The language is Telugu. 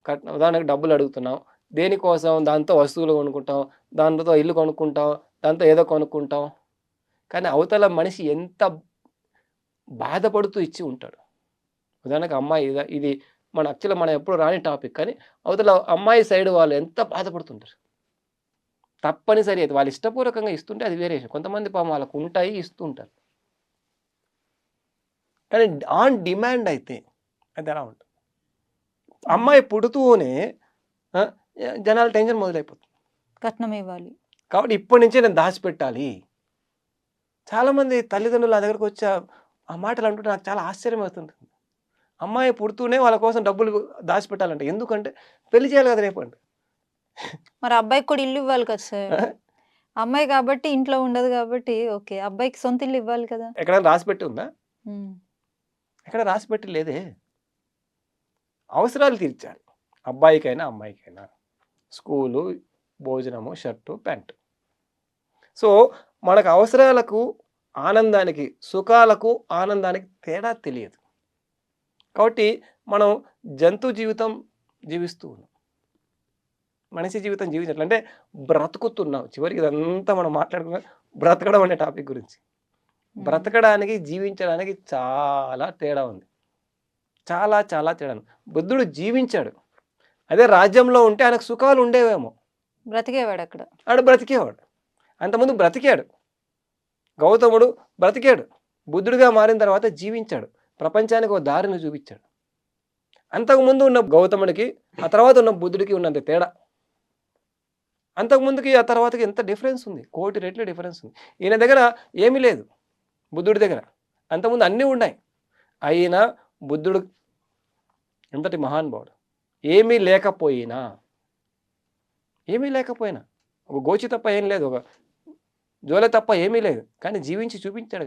ఉదాహరణకు డబ్బులు అడుగుతున్నాం. దేనికోసం? దాంతో వస్తువులు కొనుక్కుంటాం. దాంతో ఇల్లు కొనుక్కుంటాం. దాంతో ఏదో కొనుక్కుంటాం. కానీ అవతల మనిషి ఎంత బాధపడుతూ ఇచ్చి ఉంటాడు. ఉదాహరణకు అమ్మాయి ఇది మనం ఎప్పుడు రాని టాపిక్. కానీ అవతల అమ్మాయి సైడ్ వాళ్ళు ఎంత బాధపడుతుంటారు. తప్పనిసరి అది వాళ్ళు ఇష్టపూర్వకంగా ఇస్తుంటే అది వేరే విషయం. కొంతమంది పాపం వాళ్ళకుంటాయి ఇస్తూ ఉంటారు. కానీ ఆన్ డిమాండ్ అయితే అదెలా ఉంటుంది? అమ్మాయి పుడుతూనే జనాల టెన్షన్ మొదలైపోతుంది. కట్నం ఇవ్వాలి. కాబట్టి ఇప్పటి నుంచే నేను దాచిపెట్టాలి. చాలామంది తల్లిదండ్రులు నా దగ్గరకొచ్చి ఆ మాటలు అంటుంటే నాకు చాలా ఆశ్చర్యం వేస్తుంటుంది. అమ్మాయి పుడుతూనే వాళ్ళ కోసం డబ్బులు దాచిపెట్టాలంట. ఎందుకంటే పెళ్లి చేయాలి కదా రేపండి. మరి అబ్బాయికి కూడా ఇల్లు ఇవ్వాలి కదా సార్. అమ్మాయి కాబట్టి ఇంట్లో ఉండదు కాబట్టి ఓకే. అబ్బాయికి సొంత ఇల్లు ఇవ్వాలి కదా. ఎక్కడైనా రాసిపెట్టి ఉందా? ఎక్కడ రాసిపెట్టి లేదే. అవసరాలు తీర్చాలి. అబ్బాయికైనా అమ్మాయికైనా. స్కూలు, భోజనము, షర్టు, ప్యాంటు. సో మనకు అవసరాలకు ఆనందానికి, సుఖాలకు ఆనందానికి తేడా తెలియదు. కాబట్టి మనం జంతు జీవితం జీవిస్తూ ఉన్నాం. మనిషి జీవితం జీవించట్లే అంటే బ్రతుకుతున్నాం. చివరికి ఇదంతా మనం మాట్లాడుకున్న బ్రతకడం అనే టాపిక్ గురించి. బ్రతకడానికి, జీవించడానికి చాలా తేడా ఉంది. చాలా చాలా తేడా ఉంది. బుద్ధుడు జీవించాడు. అదే రాజ్యంలో ఉంటే ఆయనకు సుఖాలు ఉండేవేమో. బ్రతికేవాడు అక్కడ. ఆడు బ్రతికేవాడు. అంతకుముందు బ్రతికాడు. గౌతముడు బ్రతికాడు. బుద్ధుడిగా మారిన తర్వాత జీవించాడు. ప్రపంచానికి ఒక దారిని చూపించాడు. అంతకుముందు ఉన్న గౌతముడికి ఆ తర్వాత ఉన్న బుద్ధుడికి ఉన్నంత తేడా. అంతకుముందుకి ఆ తర్వాతకి ఎంత డిఫరెన్స్ ఉంది. 1,000,000 రెట్లు డిఫరెన్స్ ఉంది. ఈయన దగ్గర ఏమీ లేదు బుద్ధుడి దగ్గర. అంతకుముందు అన్నీ ఉన్నాయి. అయినా బుద్ధుడు ఎంతటి మహానుభావుడు. ఏమీ లేకపోయినా ఒక గోచి తప్ప ఏం లేదు. ఒక జోలె తప్ప ఏమీ లేదు. కానీ జీవించి చూపించాడు.